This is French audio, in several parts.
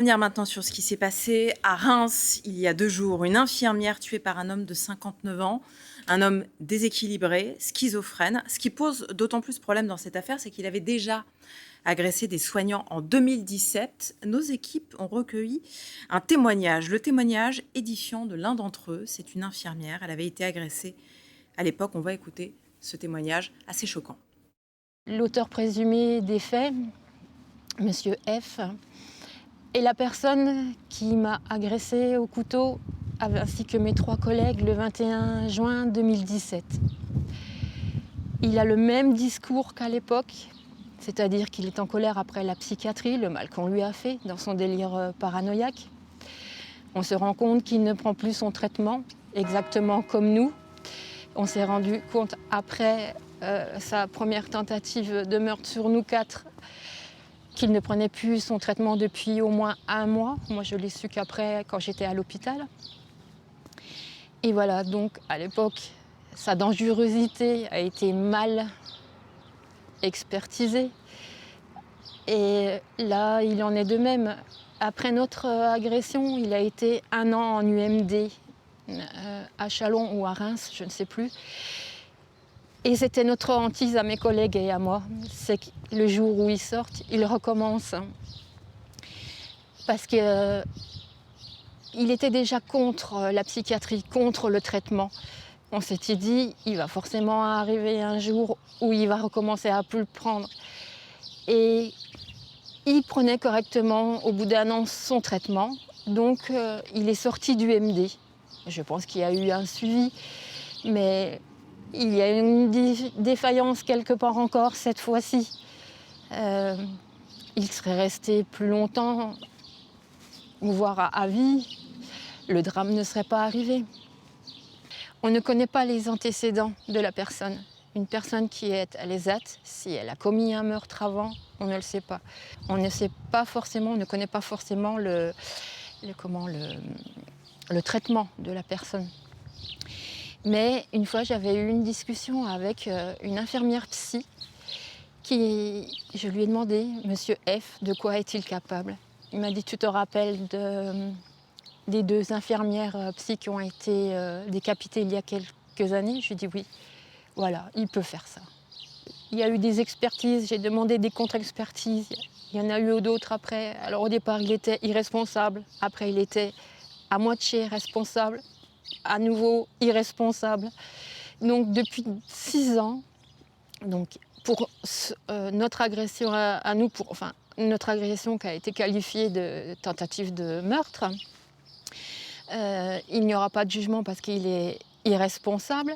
Revenir maintenant sur ce qui s'est passé à Reims il y a 2 jours. Une infirmière tuée par un homme de 59 ans, un homme déséquilibré, schizophrène. Ce qui pose d'autant plus problème dans cette affaire, c'est qu'il avait déjà agressé des soignants en 2017. Nos équipes ont recueilli un témoignage, le témoignage édifiant de l'un d'entre eux. C'est une infirmière, elle avait été agressée à l'époque. On va écouter ce témoignage assez choquant. L'auteur présumé des faits, Monsieur F, est la personne qui m'a agressée au couteau ainsi que mes 3 collègues le 21 juin 2017. Il a le même discours qu'à l'époque, c'est-à-dire qu'il est en colère après la psychiatrie, le mal qu'on lui a fait dans son délire paranoïaque. On se rend compte qu'il ne prend plus son traitement, exactement comme nous. On s'est rendu compte après sa première tentative de meurtre sur nous 4 qu'il ne prenait plus son traitement depuis au moins 1 mois. Moi, je l'ai su qu'après, quand j'étais à l'hôpital. Et voilà, donc à l'époque, sa dangerosité a été mal expertisée. Et là, il en est de même. Après notre agression, il a été 1 an en UMD, à Châlons ou à Reims, je ne sais plus. Et c'était notre hantise à mes collègues et à moi. C'est que le jour où il sort, il recommence. Parce qu'il était déjà contre la psychiatrie, contre le traitement. On s'était dit, il va forcément arriver un jour où il va recommencer à plus le prendre. Et il prenait correctement, au bout d'1 an, son traitement. Donc, il est sorti du MD. Je pense qu'il y a eu un suivi, mais il y a une défaillance quelque part encore cette fois-ci. Il serait resté plus longtemps, voire à vie, le drame ne serait pas arrivé. On ne connaît pas les antécédents de la personne. Une personne qui est à l'ESAT, si elle a commis un meurtre avant, on ne le sait pas. On ne sait pas forcément, on ne connaît pas forcément le traitement de la personne. Mais une fois, j'avais eu une discussion avec une infirmière psy je lui ai demandé, Monsieur F, de quoi est-il capable? Il m'a dit, tu te rappelles des 2 infirmières psy qui ont été décapitées il y a quelques années? Je lui ai dit oui. Voilà, il peut faire ça. Il y a eu des expertises, j'ai demandé des contre-expertises. Il y en a eu d'autres après. Alors au départ, il était irresponsable. Après, il était à moitié responsable. À nouveau irresponsable. Donc depuis 6 ans, donc pour notre agression à nous, notre agression qui a été qualifiée de tentative de meurtre, il n'y aura pas de jugement parce qu'il est irresponsable,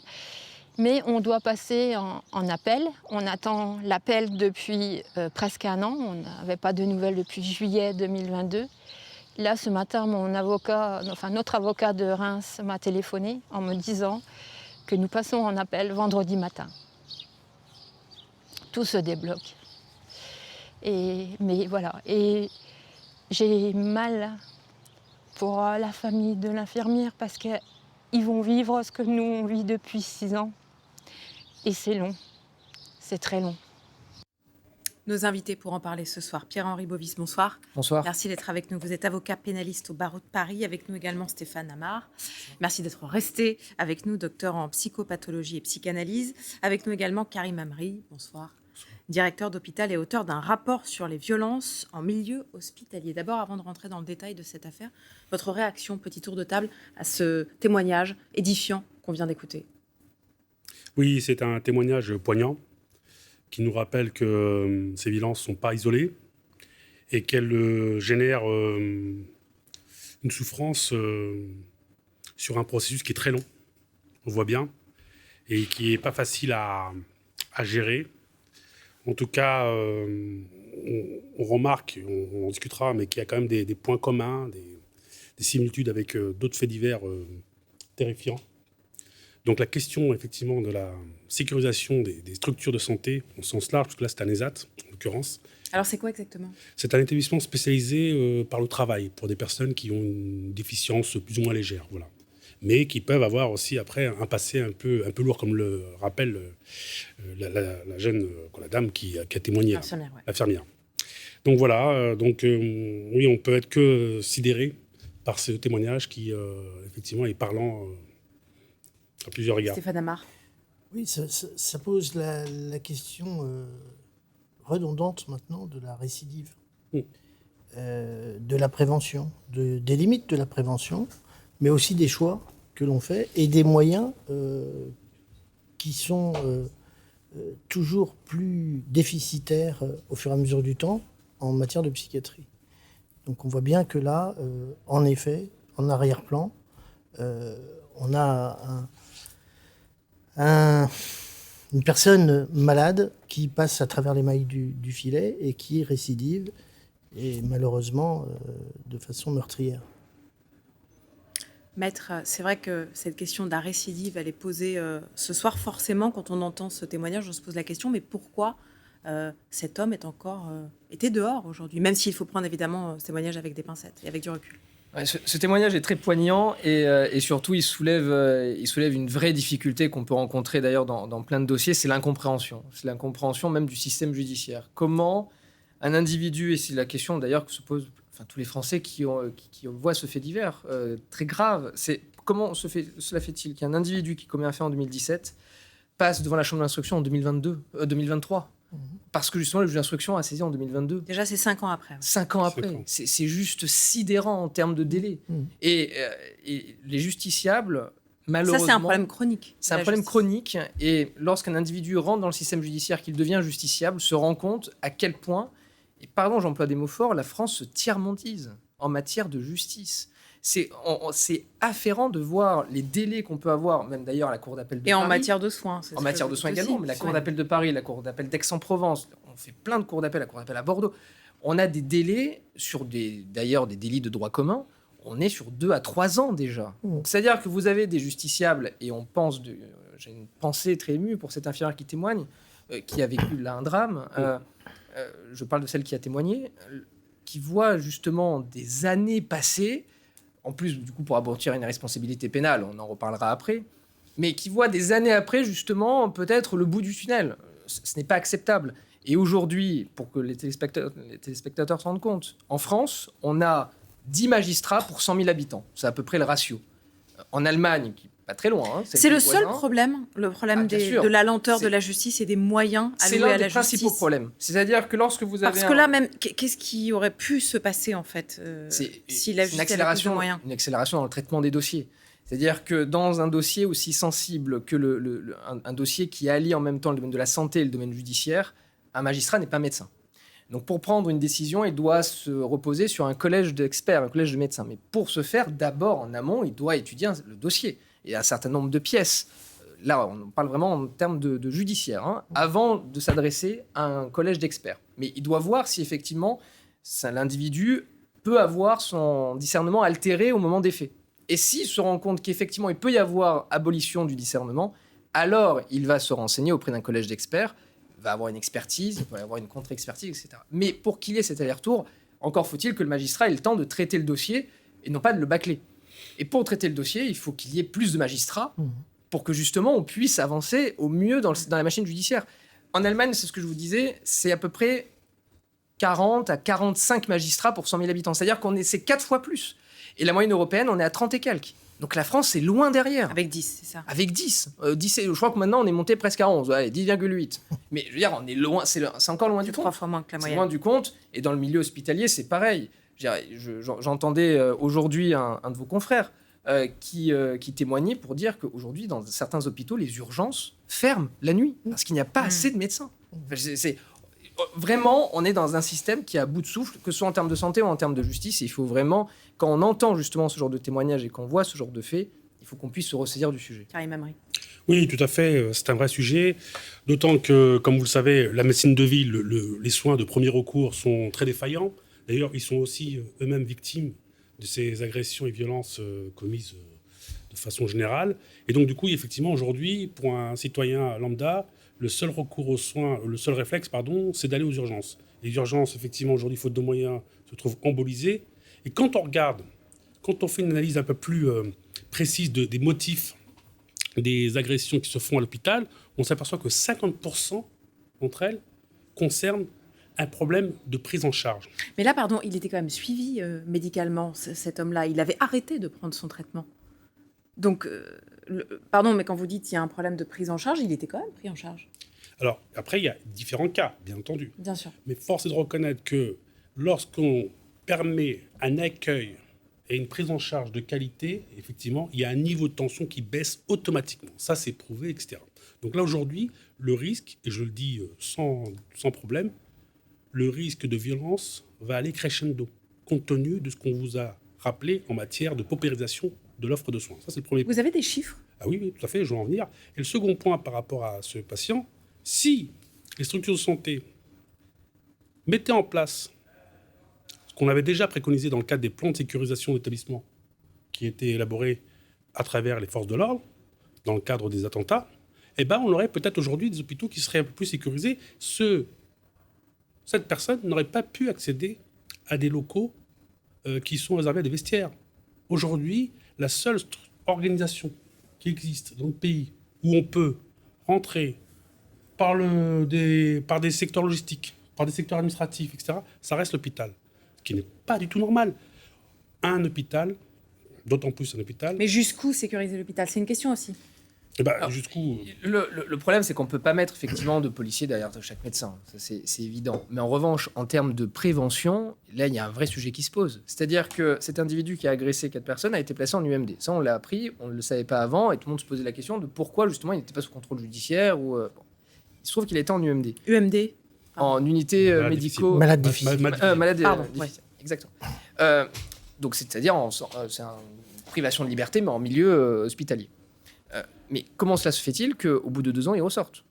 mais on doit passer en appel. On attend l'appel depuis presque 1 an. On n'avait pas de nouvelles depuis juillet 2022. Là, ce matin, notre avocat de Reims m'a téléphoné en me disant que nous passons en appel vendredi matin. Tout se débloque. Mais voilà. Et j'ai mal pour la famille de l'infirmière parce qu'ils vont vivre ce que nous on vit depuis 6 ans. Et c'est long. C'est très long. Nos invités pour en parler ce soir. Pierre-Henri Bovis, bonsoir. Bonsoir. Merci d'être avec nous. Vous êtes avocat pénaliste au barreau de Paris. Avec nous également Stéphane Amar. Merci d'être resté avec nous, docteur en psychopathologie et psychanalyse. Avec nous également Karim Amri. Bonsoir. Directeur d'hôpital et auteur d'un rapport sur les violences en milieu hospitalier. D'abord, avant de rentrer dans le détail de cette affaire, votre réaction, petit tour de table, à ce témoignage édifiant qu'on vient d'écouter. Oui, c'est un témoignage poignant qui nous rappelle que ces violences ne sont pas isolées et qu'elles génèrent une souffrance sur un processus qui est très long, on voit bien, et qui n'est pas facile à gérer. En tout cas, on remarque, on discutera, mais qu'il y a quand même des points communs, des similitudes avec d'autres faits divers terrifiants. Donc la question, effectivement, de la sécurisation des structures de santé, au sens large, parce que là, c'est un ESAT, en l'occurrence. Alors, c'est quoi exactement ? C'est un établissement spécialisé par le travail, pour des personnes qui ont une déficience plus ou moins légère, voilà. Mais qui peuvent avoir aussi, après, un passé un peu lourd, comme le rappelle la jeune, la dame qui a témoigné. L'infirmière, ouais. L'infirmière. Donc voilà, oui, on peut être que sidéré par ce témoignage qui, effectivement, est parlant à plusieurs égards. Stéphane Amar. Oui, ça pose la question redondante maintenant de la récidive, de la prévention, des limites de la prévention, mais aussi des choix que l'on fait et des moyens qui sont toujours plus déficitaires au fur et à mesure du temps en matière de psychiatrie. Donc on voit bien que là, en effet, en arrière-plan, on a une personne malade qui passe à travers les mailles du filet et qui récidive, et malheureusement de façon meurtrière. Maître, c'est vrai que cette question de la récidive, elle est posée ce soir. Forcément, quand on entend ce témoignage, on se pose la question, mais pourquoi cet homme était dehors aujourd'hui? Même s'il faut prendre évidemment ce témoignage avec des pincettes et avec du recul. Ouais, ce témoignage est très poignant et surtout il soulève une vraie difficulté qu'on peut rencontrer d'ailleurs dans plein de dossiers, c'est l'incompréhension. C'est l'incompréhension même du système judiciaire. Comment un individu, et c'est la question d'ailleurs que se posent tous les Français qui voient ce fait divers très grave, c'est comment cela fait-il qu'un individu qui commet un fait en 2017 passe devant la chambre d'instruction en 2023 parce que justement le juge d'instruction a saisi en 2022. Déjà, c'est 5 ans après. 5 ans après. C'est juste sidérant en termes de délai. Et les justiciables, malheureusement... Ça, c'est un problème chronique. C'est un problème chronique. Et lorsqu'un individu rentre dans le système judiciaire, qu'il devient justiciable, se rend compte à quel point, et pardon, j'emploie des mots forts, la France se tiers-mondise en matière de justice. C'est afférent de voir les délais qu'on peut avoir, même d'ailleurs à la Cour d'appel de Paris. Et en matière de soins. En matière de soins également, mais la Cour d'appel de Paris, la Cour d'appel d'Aix-en-Provence, on fait plein de cours d'appel, la Cour d'appel à Bordeaux. On a des délais sur d'ailleurs des délits de droit commun, on est sur 2 à 3 ans déjà. C'est-à-dire que vous avez des justiciables, et j'ai une pensée très émue pour cette infirmière qui témoigne, qui a vécu là un drame. Je parle de celle qui a témoigné, qui voit justement des années passées, en plus, du coup, pour aboutir à une responsabilité pénale, on en reparlera après, mais qui voit des années après, justement, peut-être le bout du tunnel. Ce n'est pas acceptable. Et aujourd'hui, pour que les téléspectateurs se rendent compte, en France, on a 10 magistrats pour 100 000 habitants. C'est à peu près le ratio. En Allemagne, qui pas très loin. Hein, c'est le seul problème, de la lenteur de la justice et des moyens alloués à la justice. C'est l'un des principaux problèmes. C'est-à-dire que lorsque vous avez... Parce que là, même, qu'est-ce qui aurait pu se passer, en fait, si la justice avait plus de moyens? Une accélération dans le traitement des dossiers. C'est-à-dire que dans un dossier aussi sensible que un dossier qui allie en même temps le domaine de la santé et le domaine judiciaire, un magistrat n'est pas médecin. Donc pour prendre une décision, il doit se reposer sur un collège d'experts, un collège de médecins. Mais pour ce faire, d'abord, en amont, il doit étudier le dossier et un certain nombre de pièces. Là, on parle vraiment en termes de judiciaire, hein, avant de s'adresser à un collège d'experts. Mais il doit voir si effectivement l'individu peut avoir son discernement altéré au moment des faits. Et s'il se rend compte qu'effectivement il peut y avoir abolition du discernement, alors il va se renseigner auprès d'un collège d'experts, va avoir une expertise, il va y avoir une contre-expertise, etc. Mais pour qu'il y ait cet aller-retour, encore faut-il que le magistrat ait le temps de traiter le dossier et non pas de le bâcler. Et pour traiter le dossier, il faut qu'il y ait plus de magistrats pour que justement on puisse avancer au mieux dans la machine judiciaire. En Allemagne, c'est ce que je vous disais, c'est à peu près 40 à 45 magistrats pour 100 000 habitants. C'est-à-dire c'est 4 fois plus. Et la moyenne européenne, on est à 30 et quelques. Donc la France est loin derrière. Avec 10, c'est ça. Avec 10. 10 je crois que maintenant, on est monté presque à 11. Allez, 10,8. Mais je veux dire, on est loin, c'est encore loin du compte. 3 fois moins que la moyenne. C'est loin du compte. Et dans le milieu hospitalier, c'est pareil. J'entendais aujourd'hui un de vos confrères qui témoignait pour dire qu'aujourd'hui, dans certains hôpitaux, les urgences ferment la nuit parce qu'il n'y a pas assez de médecins. Vraiment, on est dans un système qui est à bout de souffle, que ce soit en termes de santé ou en termes de justice. Et il faut vraiment, quand on entend justement ce genre de témoignage et qu'on voit ce genre de fait, il faut qu'on puisse se ressaisir du sujet. Karim Amri. Oui, tout à fait. C'est un vrai sujet. D'autant que, comme vous le savez, la médecine de ville, les soins de premier recours sont très défaillants. D'ailleurs, ils sont aussi eux-mêmes victimes de ces agressions et violences commises de façon générale. Et donc, du coup, effectivement, aujourd'hui, pour un citoyen lambda, le seul recours aux soins, le seul réflexe, c'est d'aller aux urgences. Les urgences, effectivement, aujourd'hui, faute de moyens, se trouvent embolisées. Et quand on fait une analyse un peu plus précise des motifs des agressions qui se font à l'hôpital, on s'aperçoit que 50% d'entre elles concernent un problème de prise en charge. Mais là, pardon, il était quand même suivi médicalement, cet homme-là. Il avait arrêté de prendre son traitement. Donc, pardon, mais quand vous dites qu'il y a un problème de prise en charge, il était quand même pris en charge. Alors, après, il y a différents cas, bien entendu. Bien sûr. Mais force est de reconnaître que lorsqu'on permet un accueil et une prise en charge de qualité, effectivement, il y a un niveau de tension qui baisse automatiquement. Ça, c'est prouvé, etc. Donc là, aujourd'hui, le risque, et je le dis sans problème, le risque de violence va aller crescendo, compte tenu de ce qu'on vous a rappelé en matière de paupérisation de l'offre de soins. Ça, c'est le premier point. Vous avez des chiffres? Ah oui, tout à fait, je vais en venir. Et le second point par rapport à ce patient, si les structures de santé mettaient en place ce qu'on avait déjà préconisé dans le cadre des plans de sécurisation d'établissement qui étaient élaborés à travers les forces de l'ordre, dans le cadre des attentats, eh ben, on aurait peut-être aujourd'hui des hôpitaux qui seraient un peu plus sécurisés. Cette personne n'aurait pas pu accéder à des locaux qui sont réservés à des vestiaires. Aujourd'hui, la seule organisation qui existe dans le pays où on peut rentrer par des secteurs logistiques, par des secteurs administratifs, etc., ça reste l'hôpital. Ce qui n'est pas du tout normal. Un hôpital, d'autant plus un hôpital... Mais jusqu'où sécuriser l'hôpital? C'est une question aussi. Eh ben, Alors, jusqu'où... Le problème, c'est qu'on ne peut pas mettre effectivement de policiers derrière chaque médecin. Ça, c'est évident. Mais en revanche, en termes de prévention, là, il y a un vrai sujet qui se pose. C'est-à-dire que cet individu qui a agressé 4 personnes a été placé en UMD. Ça, on l'a appris, on ne le savait pas avant, et tout le monde se posait la question de pourquoi, justement, il n'était pas sous contrôle judiciaire. Bon. Il se trouve qu'il était en UMD. UMD? En unité médico... Malade difficile. Malade Pardon, difficile. Exactement. Donc, c'est-à-dire, c'est une privation de liberté, mais en milieu hospitalier. Mais comment cela se fait-il qu'au bout de 2 ans, ils ressortent?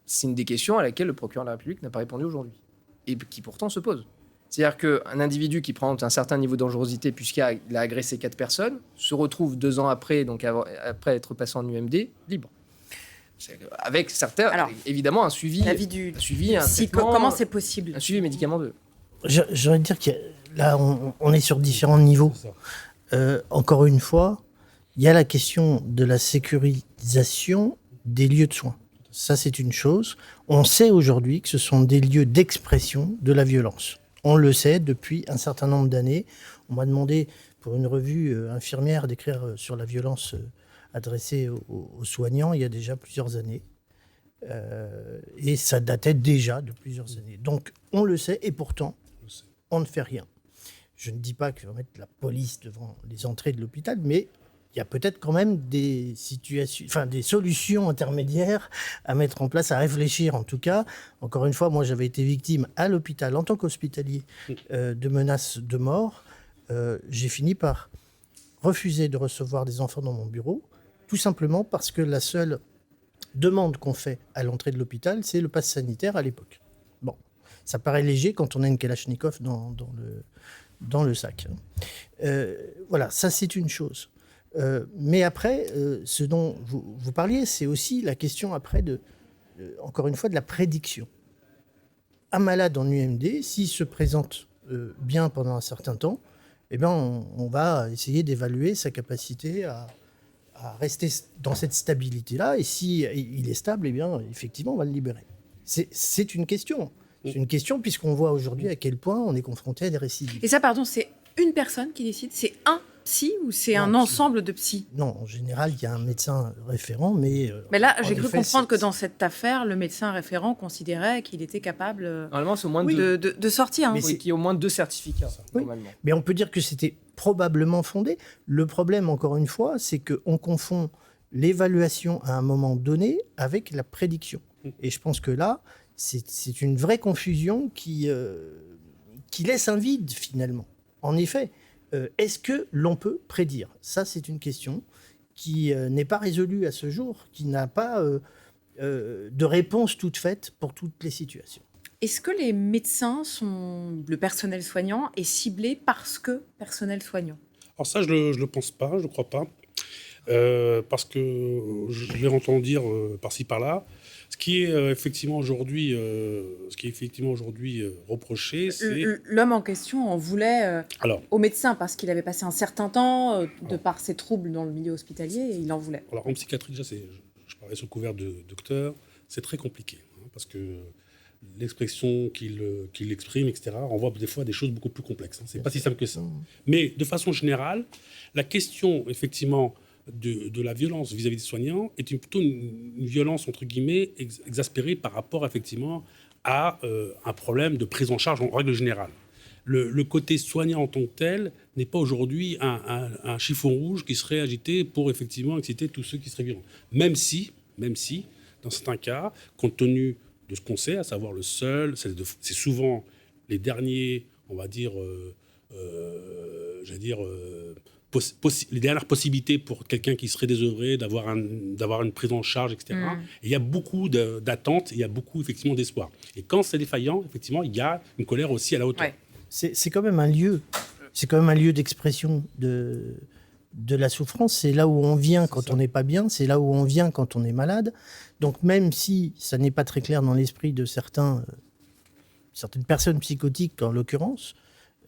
C'est une des questions à laquelle le procureur de la République n'a pas répondu aujourd'hui. Et qui pourtant se pose. C'est-à-dire qu'un individu qui prend un certain niveau de dangerosité, puisqu'il a agressé 4 personnes, se retrouve 2 ans après, donc après être passé en UMD, libre. Avec certains, Alors, évidemment, un suivi. L'avis du un psy, traitement, comment c'est possible? un suivi médicamenteux. J'ai envie de dire que là, on est sur différents niveaux. C'est ça. Encore une fois, il y a la question de la sécurisation des lieux de soins. Ça, c'est une chose. On sait aujourd'hui que ce sont des lieux d'expression de la violence. On le sait depuis un certain nombre d'années. On m'a demandé, pour une revue infirmière, d'écrire sur la violence adressée aux soignants il y a déjà plusieurs années. Et ça datait déjà de plusieurs années. Donc, on le sait, et pourtant, on ne fait rien. Je ne dis pas qu'il faut mettre la police devant les entrées de l'hôpital, mais il y a peut-être quand même des situations, des solutions intermédiaires à mettre en place, à réfléchir en tout cas. Encore une fois, moi j'avais été victime à l'hôpital, en tant qu'hospitalier, de menaces de mort. J'ai fini par refuser de recevoir des enfants dans mon bureau, tout simplement parce que la seule demande qu'on fait à l'entrée de l'hôpital, c'est le pass sanitaire à l'époque. Bon, ça paraît léger quand on a une Kalachnikov dans le sac. Voilà, ça c'est une chose. Mais après, ce dont vous parliez, c'est aussi la question après encore une fois, de la prédiction. Un malade en UMD, s'il se présente bien pendant un certain temps, eh ben on va essayer d'évaluer sa capacité à rester dans cette stabilité-là. Et si il est stable, eh bien, effectivement, on va le libérer. C'est une question. C'est une question puisqu'on voit aujourd'hui à quel point on est confronté à des récidives. Et ça, pardon, c'est une personne qui décide? C'est un psy ou c'est un ensemble de psy? Non, en général, il y a un médecin référent, mais... Mais là, en j'ai cru effet, comprendre que dans cette affaire, le médecin référent considérait qu'il était capable Normalement, c'est au moins 2. de sortir. Hein. Mais Qu'il y ait au moins 2 certificats, Oui. normalement. Mais on peut dire que c'était probablement fondé. Le problème, encore une fois, c'est qu'on confond l'évaluation à un moment donné avec la prédiction. Et je pense que là, c'est une vraie confusion qui laisse un vide, finalement. En effet, est-ce que l'on peut prédire? Ça, c'est une question qui n'est pas résolue à ce jour, qui n'a pas de réponse toute faite pour toutes les situations. Est-ce que les médecins le personnel soignant est ciblé parce que personnel soignant? Alors ça, je le pense pas, je ne crois pas. Parce que je l'ai entendu dire par-ci par-là. Ce qui est effectivement aujourd'hui reproché, c'est... L'homme en question en voulait au médecin parce qu'il avait passé un certain temps de par ses troubles dans le milieu hospitalier et il en voulait. Alors en psychiatrie, déjà, je parlais sous couvert de docteur, c'est très compliqué. Parce que l'expression qu'il exprime, etc., renvoie des fois à des choses beaucoup plus complexes. C'est pas si simple que ça. Mais de façon générale, la question, effectivement, de la violence vis-à-vis des soignants est plutôt une violence, entre guillemets, exaspérée par rapport, effectivement, à un problème de prise en charge en règle générale. Le côté soignant en tant que tel n'est pas aujourd'hui un chiffon rouge qui serait agité pour, effectivement, exciter tous ceux qui seraient violents. Même si, dans certains cas, compte tenu de ce qu'on sait, à savoir le seul, c'est souvent les derniers, on va dire, les dernières possibilités pour quelqu'un qui serait désœuvré d'avoir une prise en charge, etc. Et il y a beaucoup d'attentes, il y a beaucoup, effectivement, d'espoir. Et quand c'est défaillant, effectivement, il y a une colère aussi à la hauteur. Ouais. C'est quand même un lieu. C'est quand même un lieu d'expression de la souffrance. C'est là où on vient quand on n'est pas bien. C'est là où on vient quand on est malade. Donc même si ça n'est pas très clair dans l'esprit de certaines personnes psychotiques, en l'occurrence,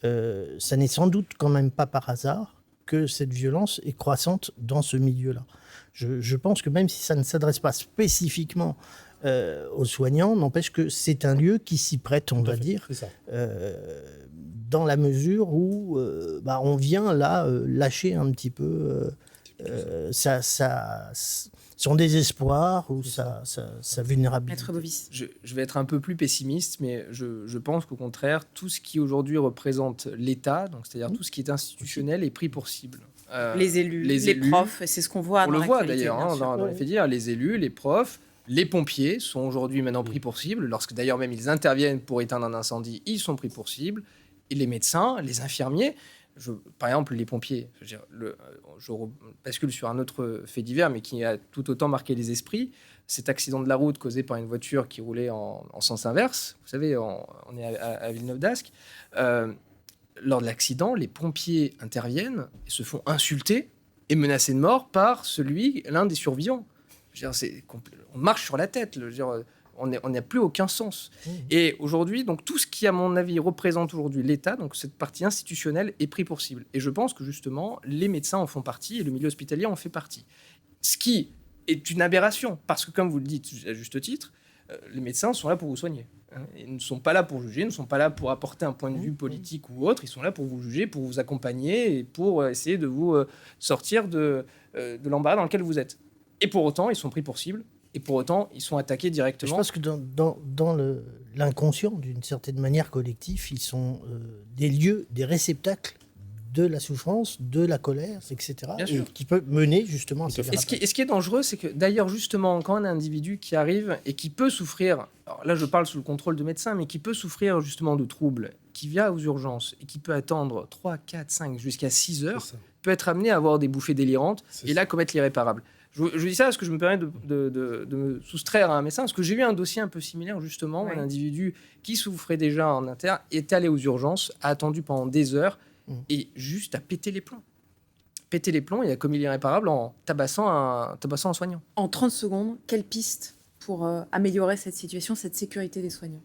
ça n'est sans doute quand même pas par hasard que cette violence est croissante dans ce milieu-là. Je pense que même si ça ne s'adresse pas spécifiquement aux soignants, n'empêche que c'est un lieu qui s'y prête, on va dire, dans la mesure où on vient là lâcher un petit peu son désespoir ou sa vulnérabilité. Maître Bovis. Je vais être un peu plus pessimiste, mais je pense qu'au contraire, tout ce qui aujourd'hui représente l'État, donc c'est-à-dire tout ce qui est institutionnel, est pris pour cible. Les élus, les profs, c'est ce qu'on voit on dans le voit l'actualité, d'ailleurs dans les faits divers, les élus, les profs, les pompiers sont aujourd'hui maintenant pris pour cible. Lorsque d'ailleurs même ils interviennent pour éteindre un incendie, ils sont pris pour cible. Et les médecins, les infirmiers, par exemple les pompiers, je bascule sur un autre fait divers, mais qui a tout autant marqué les esprits. Cet accident de la route causé par une voiture qui roulait en sens inverse. Vous savez, on est à Villeneuve-d'Ascq. Lors de l'accident, les pompiers interviennent et se font insulter et menacer de mort par l'un des survivants. Je veux dire, on marche sur la tête. Je veux dire, on n'a plus aucun sens. Et aujourd'hui, donc tout ce qui, à mon avis, représente aujourd'hui l'État, donc cette partie institutionnelle, est pris pour cible. Et je pense que justement, les médecins en font partie et le milieu hospitalier en fait partie. Ce qui est une aberration, parce que comme vous le dites à juste titre, les médecins sont là pour vous soigner. Ils ne sont pas là pour juger, ils ne sont pas là pour apporter un point de vue politique ou autre, ils sont là pour vous juger, pour vous accompagner et pour essayer de vous sortir de l'embarras dans lequel vous êtes. Et pour autant, ils sont pris pour cible, et pour autant, ils sont attaqués directement. Je pense que dans l'inconscient, d'une certaine manière collectif, ils sont des lieux, des réceptacles de la souffrance, de la colère, etc. Bien sûr. Et qui peuvent mener justement à ces Et ce qui est dangereux, c'est que d'ailleurs, justement, quand un individu qui arrive et qui peut souffrir, alors là je parle sous le contrôle de médecins, mais qui peut souffrir justement de troubles, qui vient aux urgences et qui peut attendre 3, 4, 5, jusqu'à 6 heures, peut être amené à avoir des bouffées délirantes et là commettre l'irréparable. Je dis ça parce que je me permets de me soustraire à un médecin, parce que j'ai eu un dossier un peu similaire, justement, où un individu qui souffrait déjà en interne est allé aux urgences, a attendu pendant des heures, et juste a pété les plombs. Pété les plombs et a commis l'irréparable en tabassant un soignant. En 30 secondes, quelle piste pour améliorer cette situation, cette sécurité des soignants ?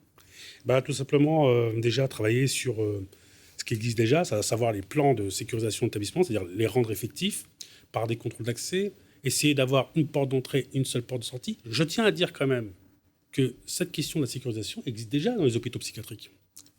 Tout simplement, déjà, travailler sur ce qui existe déjà, à savoir les plans de sécurisation d'établissement, c'est-à-dire les rendre effectifs par des contrôles d'accès, essayer d'avoir une porte d'entrée, une seule porte de sortie. Je tiens à dire quand même que cette question de la sécurisation existe déjà dans les hôpitaux psychiatriques.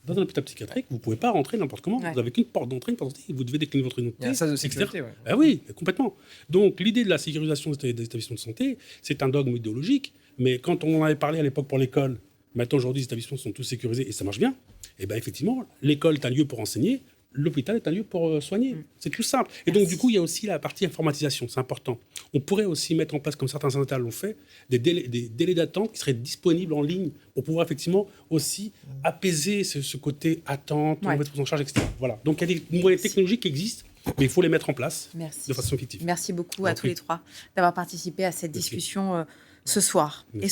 Dans un hôpital psychiatrique, vous ne pouvez pas rentrer n'importe comment. Vous n'avez qu'une porte d'entrée, une porte de sortie, et vous devez décliner votre identité. Il y a un sas de sécurité, oui. Ah oui, complètement. Donc l'idée de la sécurisation des établissements de santé, c'est un dogme idéologique, mais quand on en avait parlé à l'époque pour l'école, maintenant aujourd'hui les établissements sont tous sécurisés et ça marche bien, et bien effectivement, l'école est un lieu pour enseigner, l'hôpital est un lieu pour soigner. C'est tout simple. Et donc, du coup, il y a aussi la partie informatisation, c'est important. On pourrait aussi mettre en place, comme certains syndicats l'ont fait, des délais d'attente qui seraient disponibles en ligne pour pouvoir effectivement aussi apaiser ce côté attente, mettre prise en charge, etc. Voilà. Donc, il y a des moyens technologiques qui existent, mais il faut les mettre en place de façon effective. Merci beaucoup à tous les trois d'avoir participé à cette discussion ce soir. Et